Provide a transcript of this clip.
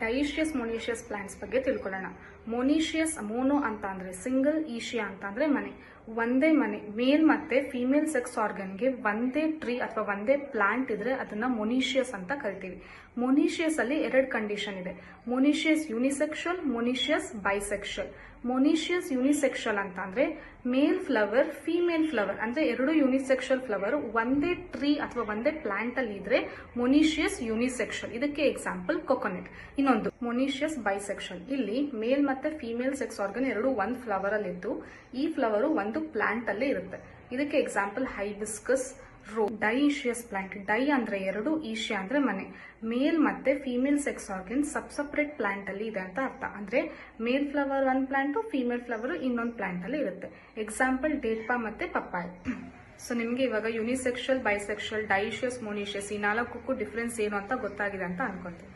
ಡೈಷಿಯಸ್ ಮೊನೀಷಿಯಸ್ plants ಬಗ್ಗೆ ತಿಳ್ಕೊಳ್ಳೋಣ. ಮೊನೀಷಿಯಸ್ mono ಅಂತ ಅಂದ್ರೆ ಸಿಂಗಲ್, ಈಶಿಯಾ ಅಂತ ಅಂದ್ರೆ ಮನೆ, ಒಂದೇ ಮನೆ, ಮೇಲ್ ಮತ್ತೆ ಫಿಮೇಲ್ ಸೆಕ್ಸ್ ಆರ್ಗನ್ಗೆ ಒಂದೇ ಟ್ರೀ ಅಥವಾ ಒಂದೇ ಪ್ಲಾಂಟ್ ಇದ್ರೆ ಅದನ್ನ ಮೊನೀಷಿಯಸ್ ಅಂತ ಕರಿತೀವಿ. ಮೊನೀಷಿಯಸ್ ಅಲ್ಲಿ ಎರಡು ಕಂಡೀಷನ್ ಇದೆ, ಮೊನೀಷಿಯಸ್ ಯೂನಿಸೆಕ್ಷುವಲ್, ಮೊನೀಷಿಯಸ್ ಬೈಸೆಕ್ಷುವಲ್. ಮೊನೀಷಿಯಸ್ ಯೂನಿಸೆಕ್ಷುವಲ್ ಅಂತ ಅಂದ್ರೆ ಮೇಲ್ ಫ್ಲವರ್, ಫಿಮೇಲ್ ಫ್ಲವರ್ ಅಂದ್ರೆ ಎರಡು ಯೂನಿಸೆಕ್ಷುವಲ್ ಫ್ಲವರ್ ಒಂದೇ ಟ್ರೀ ಅಥವಾ ಒಂದೇ ಪ್ಲಾಂಟ್ ಅಲ್ಲಿ ಇದ್ರೆ ಮೊನೀಷಿಯಸ್ ಯೂನಿಸೆಕ್ಷುವಲ್. ಇದಕ್ಕೆ ಎಕ್ಸಾಂಪಲ್ ಕೊಕೊನೆಟ್. ಇನ್ನೊಂದು ಮೊನೀಷಿಯಸ್ ಬೈಸೆಕ್ಷುವಲ್, ಇಲ್ಲಿ ಮೇಲ್ ಮತ್ತೆ ಫಿಮೇಲ್ ಸೆಕ್ಸ್ ಆರ್ಗನ್ ಎರಡು ಒಂದು ಫ್ಲವರ್ ಅಲ್ಲಿ ಇದ್ದು ಈ ಫ್ಲವರ್ ಒಂದು ಪ್ಲಾಂಟ್ ಅಲ್ಲೇ ಇರುತ್ತೆ. ಇದಕ್ಕೆ ಎಕ್ಸಾಂಪಲ್ ಹೈಬಿಸ್ಕಸ್, ರೋ. ಡೈಷಿಯಸ್ ಪ್ಲಾಂಟ್, ಡೈ ಅಂದ್ರೆ ಎರಡು, ಈಶಿಯಾ ಅಂದ್ರೆ ಮನೆ, ಮೇಲ್ ಮತ್ತೆ female sex organ separate plant ಅಲ್ಲಿ ಇದೆ ಅಂತ ಅರ್ಥ. ಅಂದ್ರೆ ಮೇಲ್ ಫ್ಲವರ್ ಒಂದ್ ಪ್ಲಾಂಟ್, ಫಿಮೇಲ್ ಫ್ಲವರ್ ಇನ್ನೊಂದು ಪ್ಲಾಂಟ್ ಅಲ್ಲಿ ಇರುತ್ತೆ. ಎಕ್ಸಾಂಪಲ್ ಡೇಟ್ ಪಾಮ್ ಮತ್ತೆ ಪಪ್ಪಾಯ. ಸೊ ನಿಮ್ಗೆ ಇವಾಗ ಯೂನಿಸೆಕ್ಷುವಲ್, ಬೈಸೆಕ್ಷುವಲ್, ಡೈಷಿಯಸ್, ಮೊನೀಷಿಯಸ್ ಈ ನಾಲ್ಕಕ್ಕೂ ಡಿಫ್ರೆನ್ಸ್ ಏನು ಅಂತ ಗೊತ್ತಾಗಿದೆ ಅಂತ ಅನ್ಕೊಂತೀನಿ.